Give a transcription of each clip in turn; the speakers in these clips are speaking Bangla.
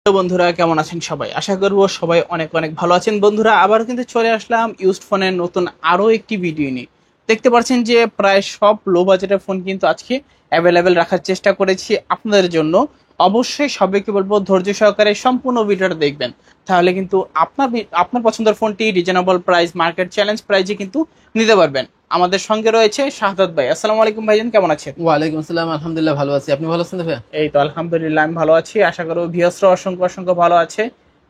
তো বন্ধুরা কেমন আছেন সবাই? আশা করব সবাই অনেক অনেক ভালো আছেন। বন্ধুরা আবার কিন্তু চলে আসলাম ইউজড ফোনের নতুন আরো একটি ভিডিও নিয়ে। দেখতে পাচ্ছেন যে প্রায় সব লো বাজেটের ফোন কিন্তু আজকে অ্যাভেলেবেল রাখার চেষ্টা করেছি আপনাদের জন্য। অবশ্যই সবাইকে বলবো ধৈর্য সহকারে সম্পূর্ণ ভিডিওটা দেখবেন, তাহলে কিন্তু আপনার পছন্দের ফোনটি রিজনেবল প্রাইস, মার্কেট চ্যালেঞ্জ প্রাইসে কিন্তু নিতে পারবেন। আমাদের সঙ্গে রয়েছে শাহাদাত ভাই। আসসালামু আলাইকুম ভাইজান, কেমন আছেন? ওয়ালাইকুম আসসালাম, আলহামদুলিল্লাহ ভালো আছি। আপনি ভালো আছেন ভাইয়া? এই তো আলহামদুলিল্লাহ আমি ভালো আছি। আশা করব ভিউয়ার্সরা অসংখ্য অসংখ্য ভালো আছে।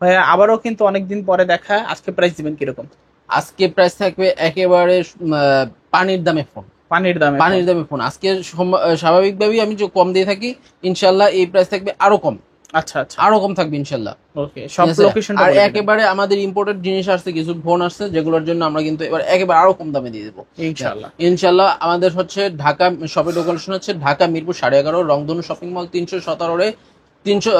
ভাইয়া আবারও কিন্তু অনেকদিন পরে দেখা, আজকে প্রাইস দিবেন কিরকম? আজকে প্রাইস থাকবে একেবারে পানির দামে ফোন। পানির দামে পানির দামে ফোন আজকে স্বাভাবিকভাবেই আমি যে কম দিয়ে থাকি, ইনশাল্লাহ এই প্রাইস থাকবে আরো কম। আচ্ছা আচ্ছা, আরো কম থাকবে ইনশাল্লাহ। ওকে, সব লোকেশনটা আর বলে দিবেন। একেবারে আমাদের ইম্পোর্টেড জিনিস আসছে, কিছু ফোন আসছে যেগুলোর জন্য আমরা কিন্তু এবার একেবারে আরো কম দামে দিয়ে দেবো ইনশাআল্লাহ। ইনশাল্লাহ। আমাদের হচ্ছে ঢাকা শপের লোকেশন হচ্ছে ঢাকা মিরপুর 11.5, রংধনু শপিং মল 317 300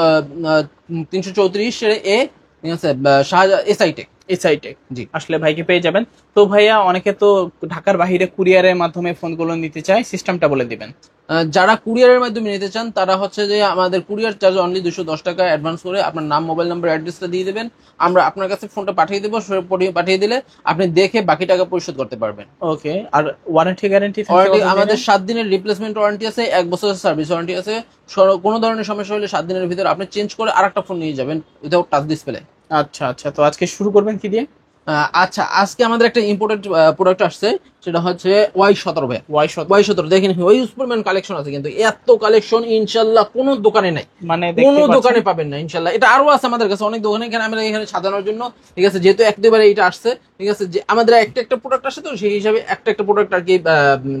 334 এ, ঠিক আছে, শাহজাহান এসআইটেক। এসআইটেক জি। আসলে ভাইকে পেয়ে যাবেন। তো ভাইয়া অনেকে তো ঢাকার বাইরে কুরিয়ারের মাধ্যমে ফোনগুলো নিতে চায়, সিস্টেমটা বলে দিবেন। যারা কুরিয়ারের মাধ্যমে নিতে চান তারা হচ্ছে যে আমাদের কুরিয়ার চার্জ অনলি 210 টাকা অ্যাডভান্স করে আপনার নাম, মোবাইল নাম্বার, অ্যাড্রেসটা দিয়ে দেবেন। আমরা আপনার কাছে ফোনটা পাঠিয়ে দেবো। পাঠিয়ে দিলে আপনি দেখে বাকি টাকা পরিশোধ করতে পারবেন। ওকে, আর ওয়ারেন্টি গ্যারান্টি আমাদের 7 দিনের রিপ্লেসমেন্ট ওয়ারেন্টি আছে, 1 বছরের সার্ভিস ওয়ারেন্টি আছে। কোনো ধরনের সমস্যা হলে 7 দিনের ভিতরে আপনি চেঞ্জ করে আরেকটা ফোন নিয়ে যাবেন উইদাউট টাচ ডিসপ্লে। আচ্ছা আচ্ছা, তো আজকে শুরু করবেন কি দিয়ে? আচ্ছা, আজকে আমাদের একটা ইম্পোর্টেন্ট প্রোডাক্ট আসছে, সেটা হচ্ছে Y17 ভাই। Y17 Y17 দেখেন, হিউজ পরিমাণ কালেকশন আছে, কিন্তু এত কালেকশন ইনশাল্লাহ কোনো দোকানে নাই, মানে কোনো দোকানে পাবেন না ইনশাল্লাহ। এটা আরো আছে আমাদের কাছে অনেক দোকানে, এখানে আমরা এখানে সাজানোর জন্য, ঠিক আছে, যেহেতু একেবারে এটা আসছে, ঠিক আছে, যে আমাদের একটা একটা প্রোডাক্ট আসে, তো সেই হিসাবে একটা একটা প্রোডাক্ট আর কি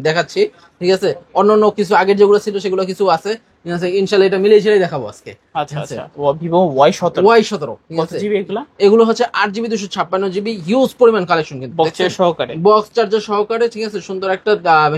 দেখাচ্ছি, ঠিক আছে। অন্যান্য কিছু আগের যেগুলো ছিল সেগুলো কিছু আছে, ঠিক আছে, ইনশাল্লাহ এটা মিলিয়ে ঝিলিয়ে দেখাবো আজকে। আচ্ছা আচ্ছা, ভিভো Y17। Y17, ঠিক কত আছে। জিবি এগুলা? এগুলো হচ্ছে 8 জিবি 256 জিবি, হিউজ পরিমাণ কালেকশন, কিন্তু বক্স সহকারে, বক্স চার্জার সহকারে, ঠিক আছে। সুন্দর একটা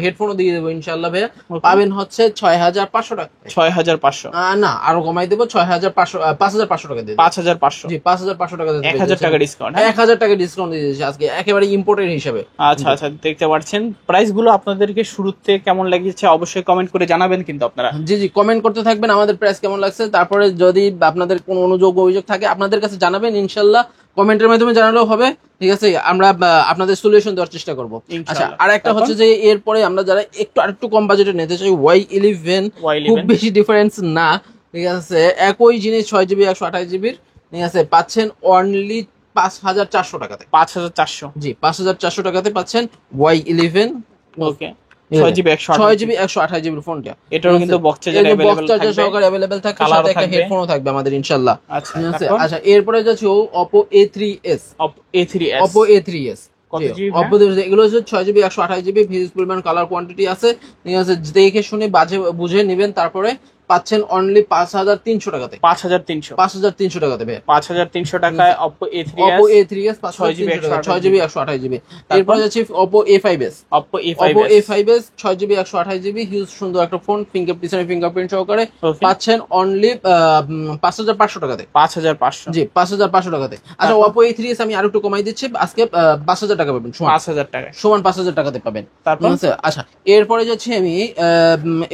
হেডফোনও দিয়ে দেবো ইনশাল্লাহ ভাইয়া। পাবেন হচ্ছে 6500 টাকা। 6500? না, আরো কমাই দেবো, 6500, 5500 টাকা দিয়ে দেবো। 5500? জি, 5500 টাকা দিয়ে 1000 টাকা ডিসকাউন্ট। 1000 টাকা ডিসকাউন্ট দিয়ে দিয়েছি আজকে একেবারে ইম্পোর্টেড হিসাবে। আচ্ছা আচ্ছা, দেখতে পাচ্ছেন প্রাইস গুলো আপনাদেরকে শুরুতে কেমন লেগেছে অবশ্যই কমেন্ট করে জানাবেন কিন্তু আপনারা। জি জি, কমেন্ট করতে থাকবেন আমাদের প্রাইস কেমন লাগছে। তারপরে যদি আপনাদের কোনো অনুযোগ অভিযোগ থাকে আপনাদের কাছে জানাবেন, ইনশাল্লাহ কমেন্টের মাধ্যমে জানালেও হবে, ঠিক আছে। আমরা আপনাদের সলিউশন দেওয়ার চেষ্টা করবো। আচ্ছা, আর একটা হচ্ছে যে এরপরে আমরা যারা আরেকটু কম বাজেটে নিতে চাই, Y11 খুব বেশি ডিফারেন্স না, ঠিক আছে। একই জিনিস 6 জিবি 128 জিবির, ঠিক আছে, পাচ্ছেন অনলি 5400 টাকাতে। 5400? জি, 5400 টাকাতে পাচ্ছেন Y11। ওকে, 6 জিবি 128 জিবির ফোনটা। এটাও কিন্তু বক্স চার্জার अवेलेबल থাকবে, সহকারে अवेलेबल থাকবে, সাথে একটা হেডফোনও থাকবে আমাদের ইনশাআল্লাহ। আচ্ছা আচ্ছা, এরপরে যাচ্ছে Oppo A3s। Oppo A3s কত জিবি? Oppo এগুলো হচ্ছে 6 জিবি 128 জিবি, হিউজ পরিমাণ কালার কোয়ান্টিটি আছে, ঠিক আছে। দেখে শুনে বুঝে নেবেন। তারপরে পাচ্ছেন অনলি 5300 টাকাতে। 5300 টাকাতে ভাই। 5300 টাকায় Oppo A3s। Oppo A3s 6 GB 128 GB. এরপর যাচ্ছে Oppo A5s। Oppo A5s 6 GB 128 GB, huge সুন্দর একটা ফোন, পিছনে ফিঙ্গারপ্রিন্ট সহকারে, পাচ্ছেন অনলি 5500 টাকাতে। 5500? জি, 5500 টাকাতে। আচ্ছা, Oppo A3s আমি আরেকটু কমাই দিচ্ছি, আজকে 5000 টাকা পাবেন, 5000 টাকা, সমান 5000 টাকাতে পাবেন। তারপর আচ্ছা, এরপরে যাচ্ছি আমি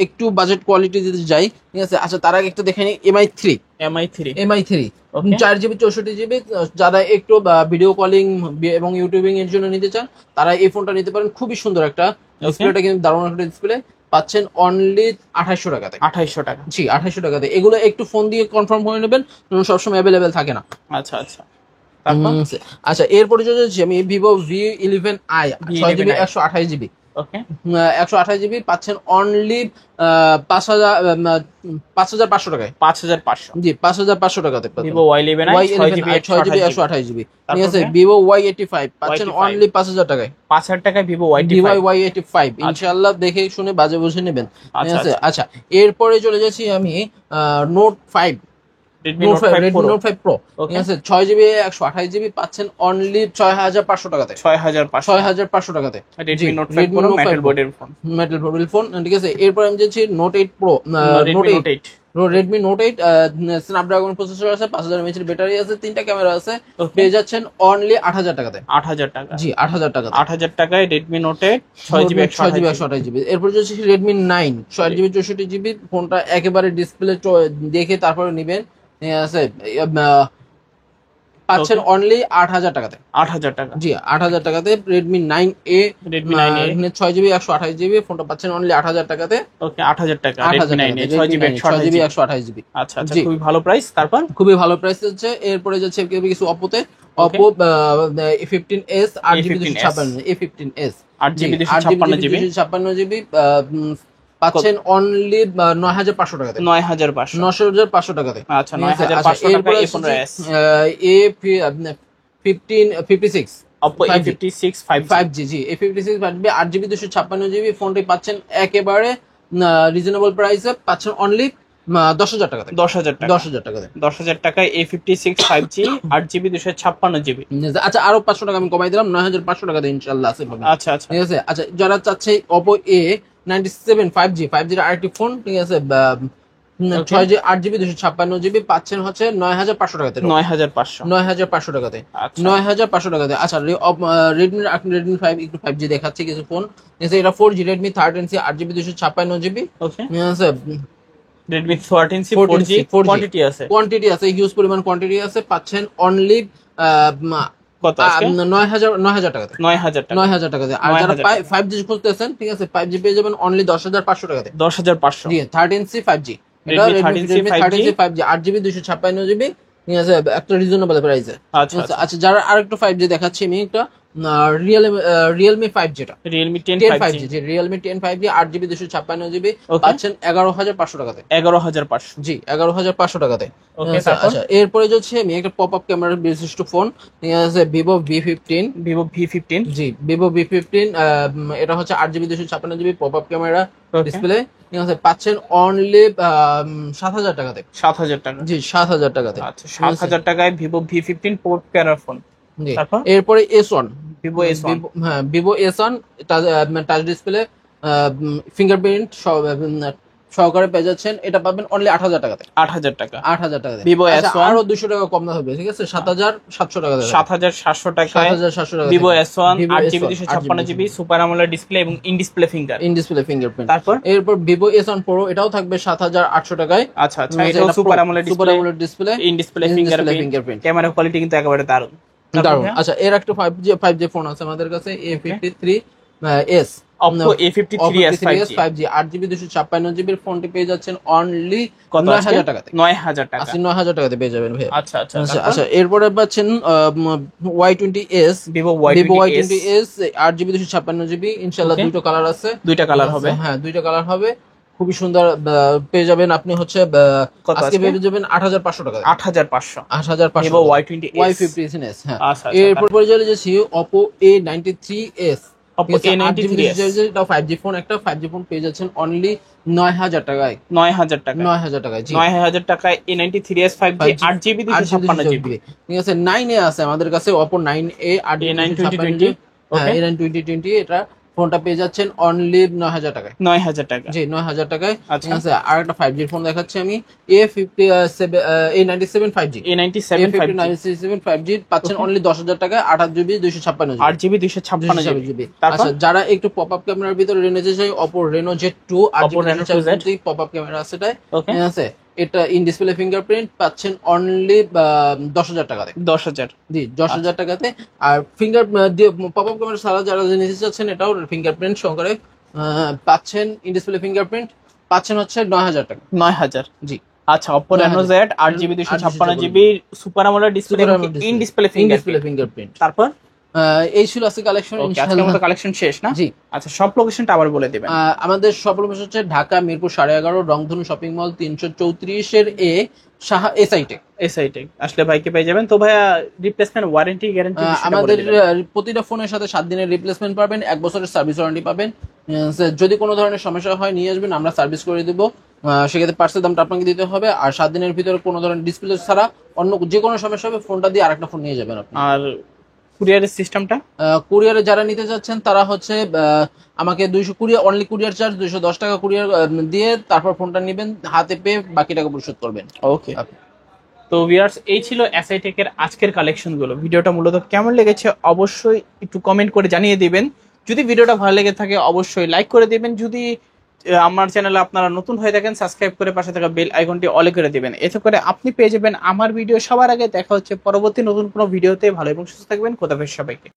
একটু বাজেট কোয়ালিটি দিতে যাই, ঠিক আছে। আচ্ছা, তার আগে একটু দেখে নিই MI3। 4 জিবি 64 জিবি, যারা একটু ভিডিও কলিং এবং ইউটিউবিং এর জন্য নিতে চান তারা এই ফোনটা নিতে পারেন। খুবই সুন্দর একটা ডিসপ্লেটা, কিন্তু দারুণ একটা ডিসপ্লে, পাচ্ছেন অনলি 2800 টাকাতে। 2800 টাকা? জি, 2800 টাকাতে। এগুলো একটু ফোন দিয়ে কনফার্ম করে নেবেন, সবসময় অ্যাভেলেবেল থাকে না। আচ্ছা আচ্ছা, আচ্ছা, এরপরে যাচ্ছি আমি Vivo V11i 6 জিবি 128 জিবি। ওকে, 128 জিবি পাচ্ছেন অনলি 5500 টাকায়। 5500? জি, 5500 টাকাতে Vivo Y11i 6 জিবি 128 জিবি, ঠিক আছে। Vivo Y85 পাচ্ছেন অনলি 5000 টাকায়। 5000 টাকায় Vivo Y85 ইনশাআল্লাহ দেখে শুনে বাজে বুঝে নেবেন, ঠিক আছে। আচ্ছা, এরপরে চলে যাচ্ছি আমি Note 5, Redmi Note 5 Pro, ঠিক আছে। 6 জিবি 128 জিবি পাচ্ছেন অনলি 6500 টাকাতে। 6500 টাকাতে Redmi Note 5 Pro মেটাল বডির ফোন, ঠিক আছে। এরপর আমি যাচ্ছি Note 8 Pro, Redmi Note 8, Snapdragon processor আছে, 5000 mAh এর ব্যাটারি আছে, 3টা ক্যামেরা আছে, পেয়ে যাচ্ছেন অনলি 8000 টাকাতে। 8000 টাকা? জি, 8000 টাকা। 8000 টাকায় Redmi Note 8 6 জিবি 128 জিবি। এরপর যাচ্ছে Redmi 9 6 জিবি 64 জিবি, ফোনটা একেবারে ডিসপ্লে দেখে তারপরে নিবেন, ঠিক আছে পাচ্ছেন অনলি 8,000 টাকাতে। 8,000 টাকা। জি 8,000 টাকাতে Redmi 9A, Redmi 9A 6GB 128GB ফোনটা পাচ্ছেন অনলি 8,000 টাকাতে। ওকে 8,000 টাকা রেডমি 9A 6GB 128GB। আচ্ছা আচ্ছা, খুবই ভালো প্রাইস। তারপর খুবই ভালো প্রাইস হচ্ছে। এরপরে যাচ্ছে কিছু অপোতে, Oppo A15s 8GB 256, A15s 8GB 256GB 256GB পাচ্ছেন অনলি 9,500 টাকাতে। 9,500 9,500 টাকাতে। আচ্ছা 9,500 টাকা A15s A56 Oppo A56 5G। জি A56 5G 8GB 256GB ফোনটি পাচ্ছেন একেবারে রিজনেবল প্রাইসে, পাচ্ছেন অনলি 10,000 টাকাতে। 10,000 টাকা। 10,000 টাকাতে। 10,000 টাকায় A56 5G 8GB 256GB। আচ্ছা আরো 500 টাকা আমি কমাই দিলাম, 9,500 টাকাতে ইনশাআল্লাহ আছে পাবেন। আচ্ছা আচ্ছা ঠিক আছে। আচ্ছা যারা চাচ্ছে Oppo A97 5G এর আরেকটি ফোন, ঠিক আছে 6G 8GB 256GB পাচ্ছেন হচ্ছে 9,500 টাকাতে। 9,500 9,500 টাকাতে। আচ্ছা 9,500 টাকাতে। আচ্ছা রেডমি 5 একটু 5G দেখাচ্ছি কিছু ফোন। ঠিক আছে এটা 4G Redmi 13C 8GB 256GB। ওকে ঠিক আছে Redmi 13C 4G কোয়ান্টিটি আছে, কোয়ান্টিটি আছে, হিউজ পরিমাণ কোয়ান্টিটি আছে, পাচ্ছেন অনলি কত আজকে 9,000 টাকাতে। 9,000 টাকা 9,000 টাকাতে। আর যারা 5G খুঁজতেছেন, ঠিক আছে 5G পেয়ে যাবেন অনলি 10,500 টাকাতে। 10,500 জি 13C 5G। এটা Redmi 13C 5G 8GB 256GB। ঠিক আছে একটা রিজনেবল প্রাইসে। আচ্ছা আচ্ছা আচ্ছা যারা আরেকটু 5G দেখাচ্ছি আমি, একটা রিয়েলমি 5G, এটা Realme 10 5G। জি রিয়েলমি 10 5G 8GB 256GB পাচ্ছেন 11,500 টাকাতে। 11,500 জি 11,500 টাকাতে। ওকে আচ্ছা এরপরে যাচ্ছে আমি একটা পপ আপ ক্যামেরার বিশিষ্ট ফোন, ঠিক আছে Vivo V15। Vivo V15 জি Vivo V15 এটা হচ্ছে 8GB 256GB pop up camera display. ঠিক আছে পাচ্ছেন অনলি 7,000 টাকাতে। 7,000 টাকা। জি 7,000 টাকাতে। আচ্ছা 7,000 টাকায় Vivo V15 pop camera phone. জি তারপর এরপরে S1, Vivo S1 হ্যাঁ Vivo S1 touch display fingerprint সহকারে পেয়ে যাচ্ছেন, এটা পাবেন অনলি 8,000 টাকাতে। 8,000 টাকা 8,000 টাকাতে। Vivo আচ্ছা, S1 আরো 200 টাকা কম দাম হবে, ঠিক আছে 7,700 টাকাতে। 7,700 টাকায় 7,700 টাকা Vivo S1 Vivo 8GB S1 256GB super AMOLED display এবং in display finger. In display fingerprint. তারপর এরপর Vivo S1 Pro এটাও থাকবে 7,800 টাকায়। আচ্ছা আচ্ছা এটাও super AMOLED display in display fingerprint. Camera quality কিন্তু একেবারে দারুণ দারুণ। আচ্ছা এর একটা 5G ফোন আছে আমাদের কাছে A53s Oppo A53s 5G 8GB 256GB এর ফোনটি পেয়ে যাচ্ছেন অনলি 9,000 টাকাতে। 9,000 টাকা 9,000 টাকাতে পেয়ে যাবেন ভাই। আচ্ছা আচ্ছা আচ্ছা এরপরে পাচ্ছেন Y20s Vivo Y20s 8GB 256GB ইনশাআল্লাহ দুটো কালার আছে। দুইটা কালার হবে, হ্যাঁ দুইটা কালার হবে, খুবই সুন্দর পেয়ে যাবেন আপনি হচ্ছে আজকে পেয়ে যাবেন 8,500 টাকা। 8,500 Vivo Y50s। হ্যাঁ আচ্ছা এরপর পরে চলে যাচ্ছি Oppo A93s। Oppo A93s এটা 5G ফোন, একটা 5G ফোন পেয়ে যাচ্ছেন অনলি 9,000 টাকায়। 9,000 টাকা 9,000 টাকায়। জি 9,000 টাকায় A93s 5G 8GB 256GB। ঠিক আছে 9A আছে আমাদের কাছে, Oppo 9A 8GB 256GB। হ্যাঁ A9 2020 এটা ফোনটা পেয়ে যাচ্ছেন অনলি 9,000 টাকায়। 9,000 টাকা জি 9,000 টাকায়। আচ্ছা ঠিক আছে আর একটা 5G ফোন দেখাচ্ছি আমি A97 5G। A97 5G পাচ্ছেন অনলি 10,000 টাকায় 8GB 256GB। 8GB 256GB। আচ্ছা যারা একটু পপ আপ ক্যামেরার ভিতরে নিতে চাই Oppo Reno Z2 8GB 256GB pop up camera আছে এটাই। ঠিক আছে এটা ইন ডিসপ্লে ফিঙ্গারপ্রিন্ট পাচ্ছেন অনলি 10,000 টাকাতে। 10,000 জি 10,000 টাকাতে। আর ফিঙ্গার পপ আপ ক্যামেরা ছাড়া যারা নিতে চাচ্ছেন এটাও ফিঙ্গারপ্রিন্ট সহকারে পাচ্ছেন, ইন ডিসপ্লে ফিঙ্গারপ্রিন্ট পাচ্ছেন হচ্ছে 9,000 টাকা। 9,000 জি আচ্ছা Oppo Reno Z 8GB 256GB super AMOLED display in display fingerprint. তারপর এই ছিল আজকে কালেকশন আজকের মতো কালেকশন শেষ না? জি আচ্ছা সব লোকেশনটা আবার বলে দিবেন। আমাদের সব লোকেশন হচ্ছে ঢাকা মিরপুর 11.5 রংধনু শপিং মল 334 এর এ সাহা এসআইটেক আসলে ভাইকে পেয়ে যাবেন। তো ভাইয়া রিপ্লেসমেন্ট ওয়ারেন্টি গ্যারান্টি আমাদের প্রতিটা ফোনের সাথে 7 দিনের রিপ্লেসমেন্ট পাবেন, 1 বছরের সার্ভিস ওয়ারেন্টি পাবেন। যদি কোনো ধরনের সমস্যা হয় নিয়ে আসবেন, আমরা সার্ভিস করে দেবো। সেক্ষেত্রে পার্সের দামটা আপনাকে দিতে হবে। আর 7 দিনের ভিতরে কোনো ধরনের ডিসপ্লে ছাড়া অন্য যে কোনো সমস্যা হবে ফোনটা দিয়ে আরেকটা ফোন নিয়ে যাবেন আপনি। আর কুরিয়ারের সিস্টেমটা কুরিয়ারে যারা নিতে যাচ্ছেন তারা হচ্ছে আমাকে 200 কুরিয়ার চার্জ 210 টাকা কুরিয়ার দিয়ে তারপর ফোনটা নেবেন, হাতে পেয়ে বাকি টাকা পরিশোধ করবেন। ওকে তো ভিউয়ার্স এই ছিল এসআইটেকের আজকের কালেকশন গুলো। ভিডিওটা মূলত কেমন লেগেছে অবশ্যই একটু কমেন্ট করে জানিয়ে দিবেন। যদি ভিডিওটা ভালো লেগে থাকে অবশ্যই লাইক করে দিবেন। যদি আমার চ্যানেলে আপনারা নতুন হয়ে থাকেন সাবস্ক্রাইব করে পাশে থাকা বেল আইকনটি অলে করে দিবেন, এতে করে আপনি পেয়ে যাবেন আমার ভিডিও সবার আগে। দেখা হচ্ছে পরবর্তী নতুন কোনো ভিডিওতে। ভালো এবং সুস্থ থাকবেন। খোদাফেজ সবাইকে।